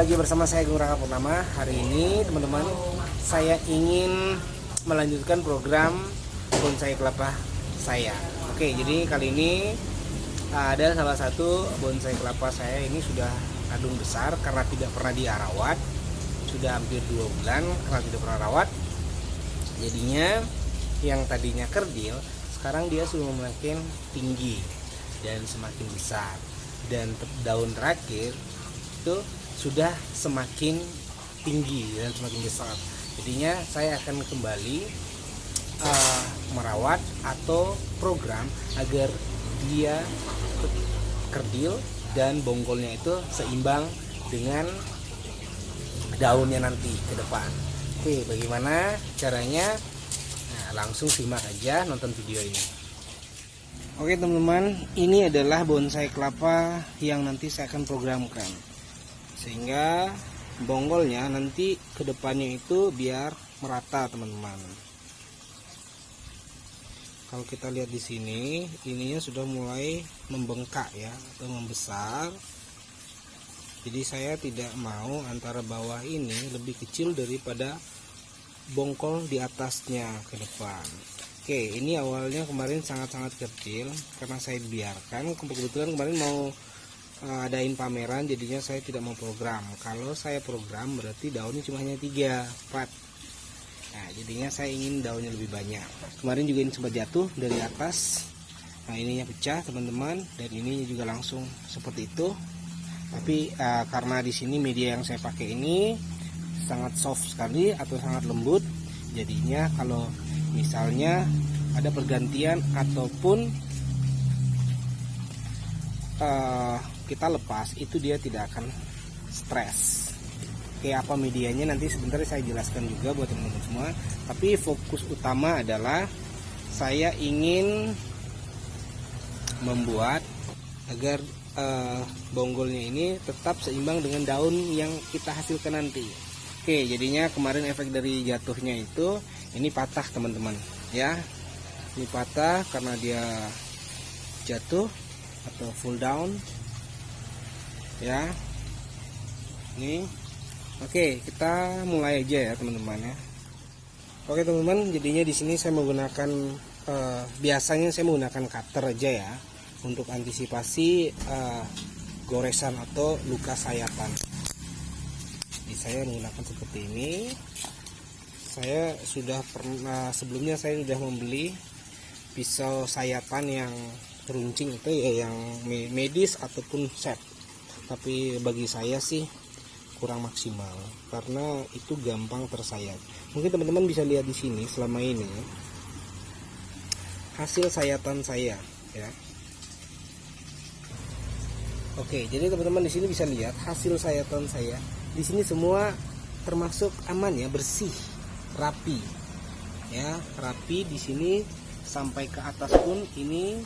lagi bersama saya Gung Raka Purnama. Hari ini teman-teman, saya ingin melanjutkan program bonsai kelapa saya. Oke, jadi kali ini ada salah satu bonsai kelapa saya ini sudah kadung besar karena tidak pernah dirawat. Sudah hampir 2 bulan karena tidak pernah rawat. Jadinya yang tadinya kerdil, sekarang dia sudah semakin tinggi dan semakin besar. Dan daun terakhir itu sudah semakin tinggi dan semakin besar. Jadinya saya akan kembali merawat atau program agar dia kerdil dan bonggolnya itu seimbang dengan daunnya nanti ke depan. Oke, bagaimana caranya? Nah, langsung simak aja nonton video ini. Oke teman-teman, ini adalah bonsai kelapa yang nanti saya akan programkan, sehingga bonggolnya nanti ke depannya itu biar merata teman-teman. Kalau kita lihat di sini, ininya sudah mulai membengkak ya, atau membesar. Jadi saya tidak mau antara bawah ini lebih kecil daripada bongkol di atasnya ke depan. Oke, ini awalnya kemarin sangat-sangat kecil karena saya biarkan. Kebetulan kemarin mau adain pameran, jadinya saya tidak mau program. Kalau saya program berarti daunnya cuma hanya 3, 4. Nah, jadinya saya ingin daunnya lebih banyak. Kemarin juga ini sempat jatuh dari atas. Nah, ininya pecah teman-teman, dan ini juga langsung seperti itu. Tapi karena di sini media yang saya pakai ini sangat soft sekali atau sangat lembut, jadinya kalau misalnya ada pergantian ataupun kita lepas, itu dia tidak akan stres. Kayak apa medianya nanti sebentar saya jelaskan juga buat teman-teman semua. Tapi fokus utama adalah saya ingin membuat agar bonggolnya ini tetap seimbang dengan daun yang kita hasilkan nanti. Oke, jadinya kemarin efek dari jatuhnya itu ini patah teman-teman ya. Ini patah karena dia jatuh atau full down ya. Ini oke, kita mulai aja ya teman-teman ya. Oke teman-teman, jadinya di sini saya menggunakan biasanya saya menggunakan cutter aja ya, untuk antisipasi goresan atau luka sayatan. Jadi saya menggunakan seperti ini. Saya sudah pernah sebelumnya saya sudah membeli pisau sayatan yang runcing itu ya, yang medis ataupun set. Tapi bagi saya sih kurang maksimal karena itu gampang tersayat. Mungkin teman-teman bisa lihat di sini selama ini hasil sayatan saya ya. Oke, jadi teman-teman di sini bisa lihat hasil sayatan saya. Di sini semua termasuk aman ya, bersih, rapi. Ya, rapi di sini sampai ke atas pun ini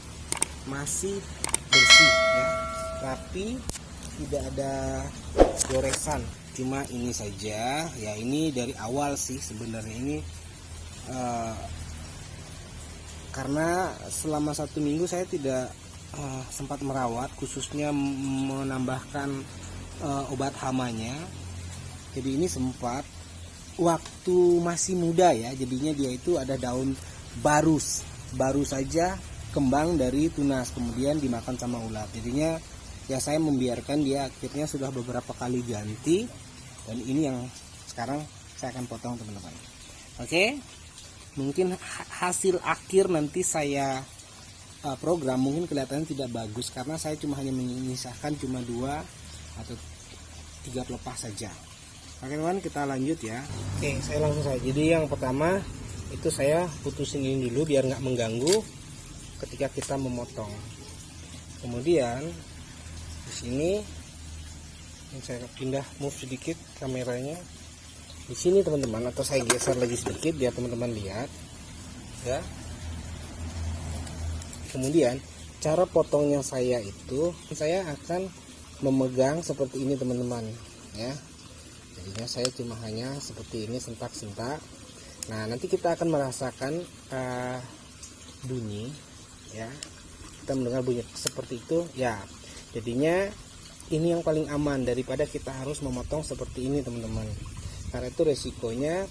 masih bersih ya. Rapi, tidak ada goresan. Cuma ini saja ya, ini dari awal sih sebenarnya ini karena selama 1 minggu saya tidak sempat merawat, khususnya menambahkan obat hamanya. Jadi ini sempat waktu masih muda ya, jadinya dia itu ada daun baru saja kembang dari tunas, kemudian dimakan sama ulat. Jadinya ya saya membiarkan dia, akhirnya sudah beberapa kali ganti, dan ini yang sekarang saya akan potong teman-teman. Oke, mungkin hasil akhir nanti saya program mungkin kelihatannya tidak bagus karena saya cuma hanya menyisakan cuma 2 atau 3 pelepah saja. Oke teman, kita lanjut ya. Oke, saya langsung saja. Jadi yang pertama itu saya putusin ini dulu biar nggak mengganggu ketika kita memotong. Kemudian di sini saya pindah move sedikit kameranya di sini teman-teman, atau saya geser lagi sedikit biar teman-teman lihat ya. Kemudian cara potongnya saya itu, saya akan memegang seperti ini teman-teman ya. Jadinya saya cuma hanya seperti ini, sentak-sentak. Nah, nanti kita akan merasakan bunyi ya. Kita mendengar bunyi seperti itu ya. Jadinya ini yang paling aman daripada kita harus memotong seperti ini teman-teman. Karena itu resikonya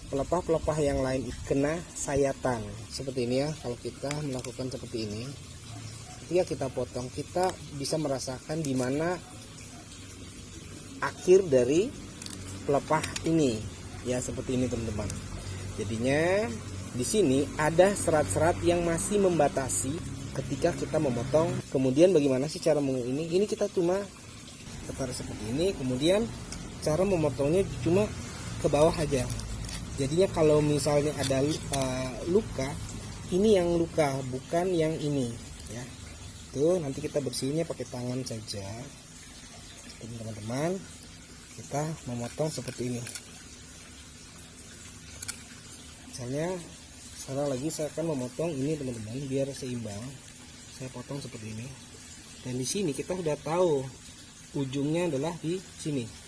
pelepah-pelepah yang lain kena sayatan seperti ini ya. Kalau kita melakukan seperti ini, ketika kita potong, kita bisa merasakan di mana akhir dari pelepah ini ya, seperti ini teman-teman. Jadinya di sini ada serat-serat yang masih membatasi ketika kita memotong. Kemudian bagaimana sih cara ini kita cuma tarik seperti ini, kemudian cara memotongnya cuma ke bawah aja. Jadinya kalau misalnya ada luka, ini yang luka bukan yang ini ya. Tuh nanti kita bersihinnya pakai tangan saja teman-teman. Kita memotong seperti ini. Misalnya sekarang lagi saya akan memotong ini teman-teman, biar seimbang. Saya potong seperti ini. Dan di sini kita sudah tahu ujungnya adalah di sini.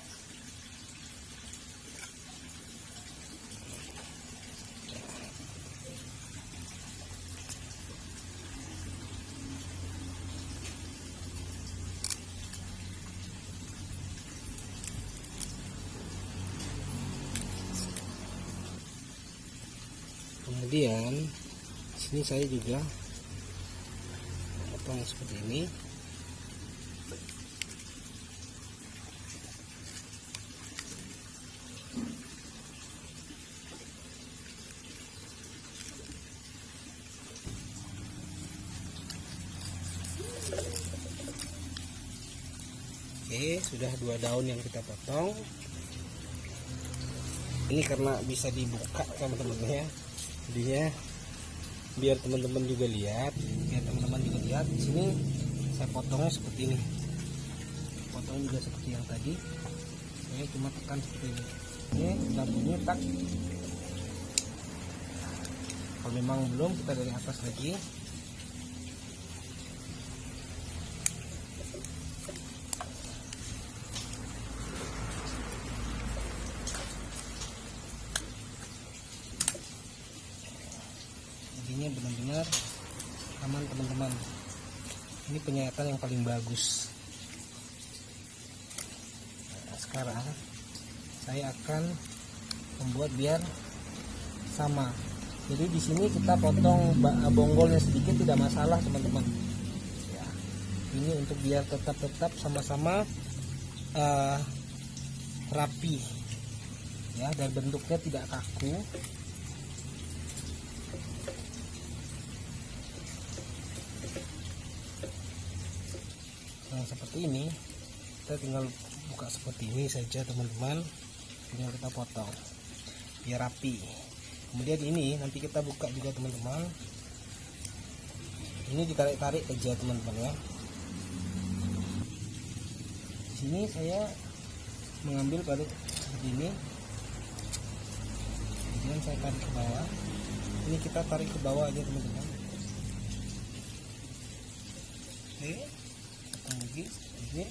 Kemudian sini saya juga potong seperti ini. Oke, sudah 2 daun yang kita potong. Ini karena bisa dibuka teman-teman ya, jadinya biar teman-teman juga lihat, di sini saya potongnya seperti ini. Potong juga seperti yang tadi, saya cuma tekan seperti ini. Ini udah bunyi tak. Kalau memang belum, kita dari atas lagi. Jadinya benar-benar aman teman-teman. Ini penyayatan yang paling bagus. Nah, sekarang saya akan membuat biar sama. Jadi di sini kita potong bonggolnya sedikit tidak masalah teman-teman. Ya, ini untuk biar tetap sama-sama rapi, ya, dan bentuknya tidak kaku. Nah, seperti ini kita tinggal buka seperti ini saja teman-teman, tinggal kita potong biar rapi. Kemudian ini nanti kita buka juga teman-teman, ini ditarik-tarik aja teman-teman ya. Di sini saya mengambil balik seperti ini, kemudian saya tarik ke bawah. Ini kita tarik ke bawah aja teman-teman. Oke, lagi ini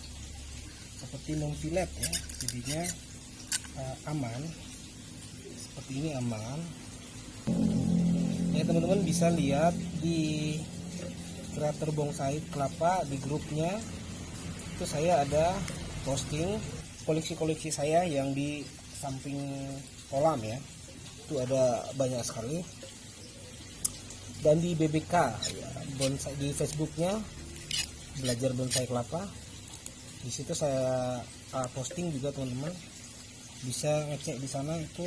seperti memfilet ya, jadinya aman. Seperti ini aman ya teman-teman. Bisa lihat di kreator bonsai kelapa, di grupnya itu saya ada posting koleksi-koleksi saya yang di samping kolam ya, itu ada banyak sekali. Dan di BBK ya, bonsai, di Facebooknya Belajar Bonsai Kelapa, di situ saya posting juga teman-teman, bisa ngecek di sana, itu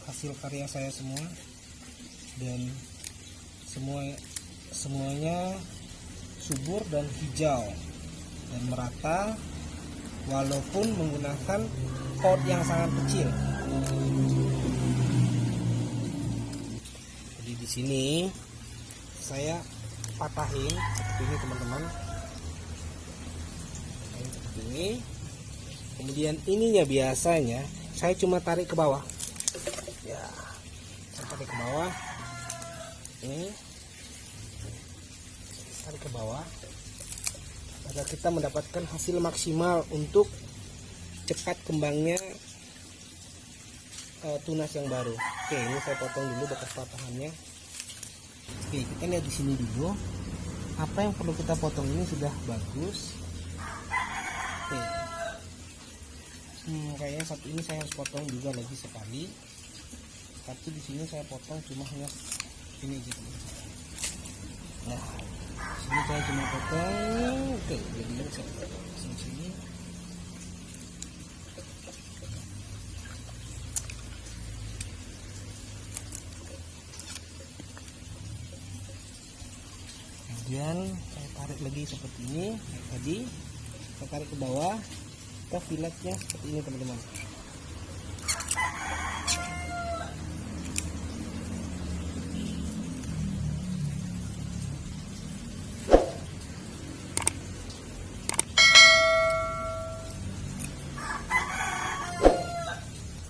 hasil karya saya semua. Dan semuanya subur dan hijau dan merata, walaupun menggunakan pot yang sangat kecil. Jadi di sini saya patahin seperti ini teman-teman, seperti ini. Kemudian ininya biasanya saya cuma tarik ke bawah ya, saya tarik ke bawah ini, tarik ke bawah agar kita mendapatkan hasil maksimal untuk cepat kembangnya tunas yang baru. Oke, ini saya potong dulu bekas patahannya. Oke, kita lihat di sini dulu apa yang perlu kita potong. Ini sudah bagus. Oke. Kayaknya satu ini saya harus potong juga lagi sekali, tapi di sini saya potong cuma hanya ini gitu. Nah, sini saya cuma potong. Oke, jadi saya potong sini. Kemudian saya tarik lagi seperti ini, kayak tadi. Saya tarik ke bawah, kita filetnya seperti ini teman-teman.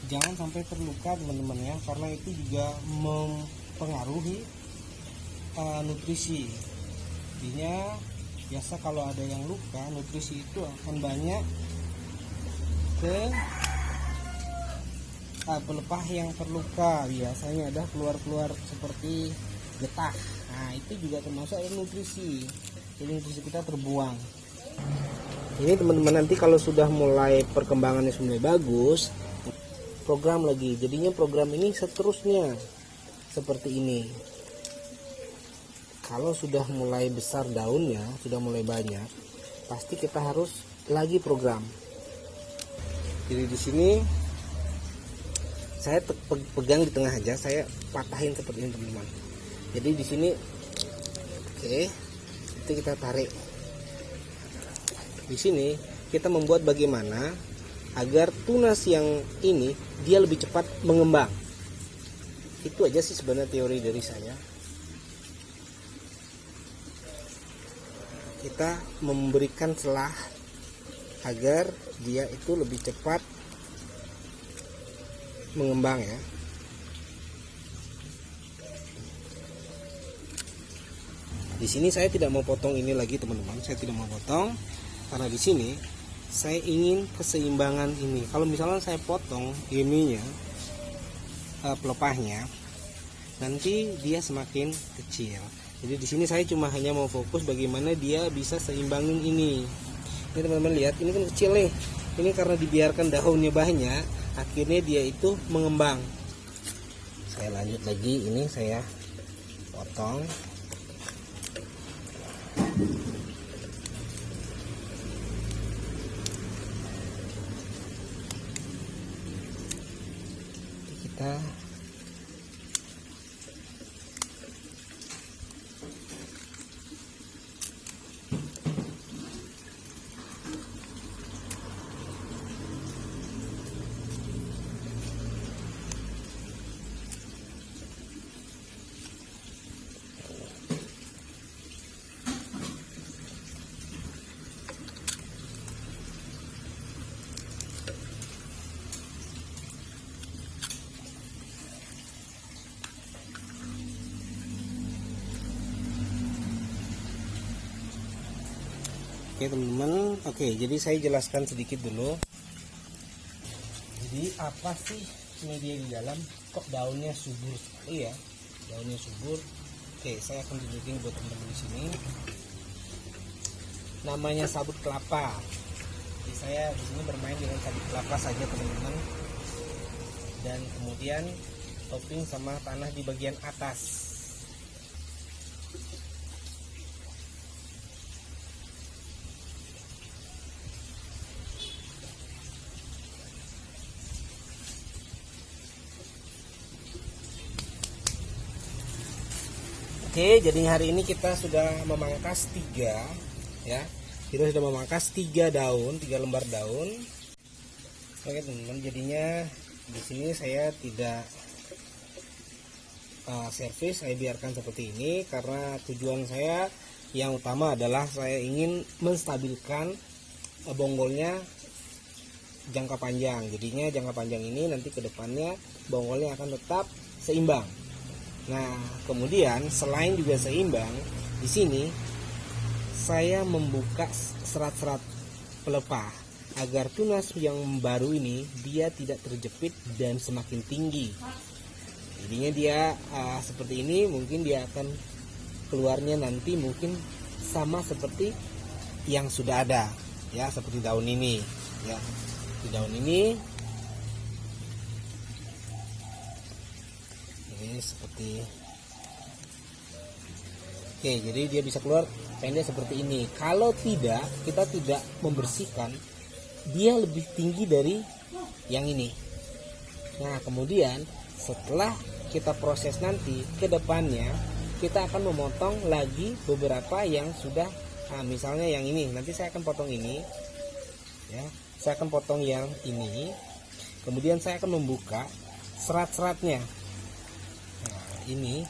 Jangan sampai terluka teman-teman ya, karena itu juga mempengaruhi nutrisi. Artinya biasa kalau ada yang luka, nutrisi itu akan banyak ke pelepah yang terluka. Biasanya ada keluar seperti getah. Nah, itu juga termasuk nutrisi. Jadi nutrisi kita terbuang. Ini teman-teman, nanti kalau sudah mulai perkembangannya sudah bagus, program lagi. Jadinya program ini seterusnya seperti ini. Kalau sudah mulai besar daunnya, sudah mulai banyak, pasti kita harus lagi program. Jadi di sini saya pegang di tengah aja, saya patahin seperti ini teman-teman. Jadi di sini, oke, itu kita tarik. Di sini kita membuat bagaimana agar tunas yang ini dia lebih cepat mengembang. Itu aja sih sebenarnya teori dari saya. Kita memberikan celah agar dia itu lebih cepat mengembang ya. Di sini saya tidak mau potong ini lagi teman-teman, saya tidak mau potong karena di sini saya ingin keseimbangan ini. Kalau misalnya saya potong ininya, pelepahnya, nanti dia semakin kecil. Jadi di sini saya cuma hanya mau fokus bagaimana dia bisa seimbangin ini. Ini teman-teman lihat, ini kan kecil nih. Ini karena dibiarkan daunnya banyak, akhirnya dia itu mengembang. Saya lanjut lagi, ini saya potong. Kita oke teman-teman, oke, jadi saya jelaskan sedikit dulu. Jadi apa sih media di dalam? Kok daunnya subur sekali ya? Daunnya subur. Oke, saya akan tunjukin buat teman-teman di sini. Namanya sabut kelapa. Jadi saya di sini bermain dengan sabut kelapa saja teman-teman. Dan kemudian topping sama tanah di bagian atas. Oke, jadi hari ini kita sudah memangkas 3 ya. Kita sudah memangkas 3 daun, 3 lembar daun. Oke teman-teman, jadinya di sini saya tidak servis, saya biarkan seperti ini karena tujuan saya yang utama adalah saya ingin menstabilkan bonggolnya jangka panjang. Jadinya jangka panjang ini nanti ke depannya bonggolnya akan tetap seimbang. Nah, kemudian selain juga seimbang, di sini saya membuka serat-serat pelepah agar tunas yang baru ini dia tidak terjepit dan semakin tinggi. Jadinya dia seperti ini, mungkin dia akan keluarnya nanti mungkin sama seperti yang sudah ada. ya, seperti daun ini ya. Di daun ini seperti, oke, jadi dia bisa keluar pendek seperti ini. Kalau tidak, kita tidak membersihkan, dia lebih tinggi dari yang ini. Nah, kemudian setelah kita proses nanti ke depannya, kita akan memotong lagi beberapa yang sudah, misalnya yang ini, nanti saya akan potong ini ya, saya akan potong yang ini, kemudian saya akan membuka serat-seratnya. Nah, ini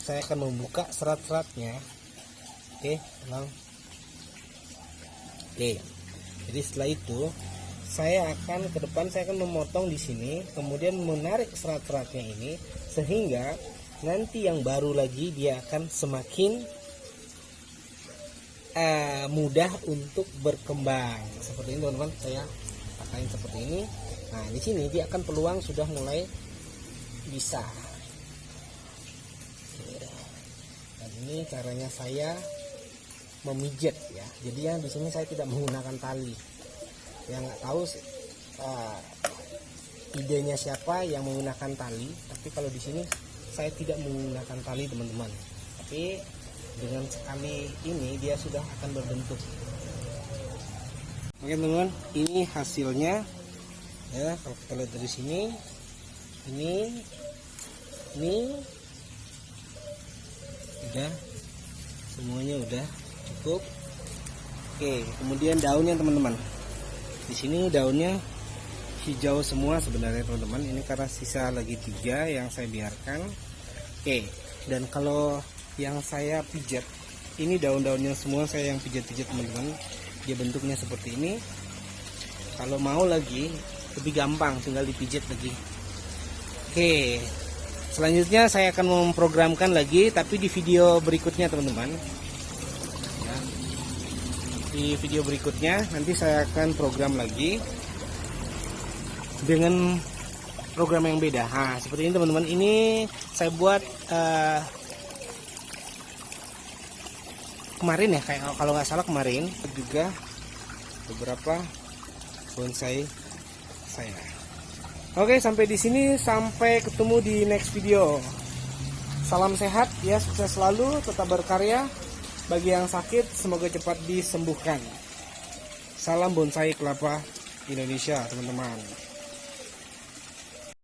saya akan membuka serat-seratnya. Oke, tenang. Oke, jadi setelah itu saya akan ke depan, saya akan memotong di sini, kemudian menarik serat-seratnya ini, sehingga nanti yang baru lagi dia akan semakin mudah untuk berkembang. Seperti ini teman-teman, saya patahin seperti ini. Nah, di sini dia akan peluang sudah mulai bisa. Dan ini caranya saya memijat ya. Jadi yang di sini saya tidak menggunakan tali. Yang nggak tahu idenya siapa yang menggunakan tali, tapi kalau di sini saya tidak menggunakan tali teman-teman. Tapi dengan sekali ini dia sudah akan berbentuk. Oke teman-teman, ini hasilnya ya. Kalau kita lihat dari sini, ini udah semuanya udah cukup. Oke, kemudian daunnya teman-teman, di sini daunnya hijau semua sebenarnya teman-teman. Ini karena sisa lagi 3 yang saya biarkan. Oke, dan kalau yang saya pijat, ini daun-daunnya semua saya yang pijat-pijat teman-teman. Dia bentuknya seperti ini. Kalau mau lagi lebih gampang, tinggal dipijat lagi. Oke, selanjutnya saya akan memprogramkan lagi, tapi di video berikutnya teman-teman ya. Di video berikutnya nanti saya akan program lagi dengan program yang beda. Nah, seperti ini teman-teman. Ini saya buat kemarin ya, kayak kalau nggak salah kemarin juga beberapa bonsai saya. Oke, sampai di sini, sampai ketemu di next video. Salam sehat ya, sukses selalu, tetap berkarya. Bagi yang sakit semoga cepat disembuhkan. Salam bonsai kelapa Indonesia teman-teman.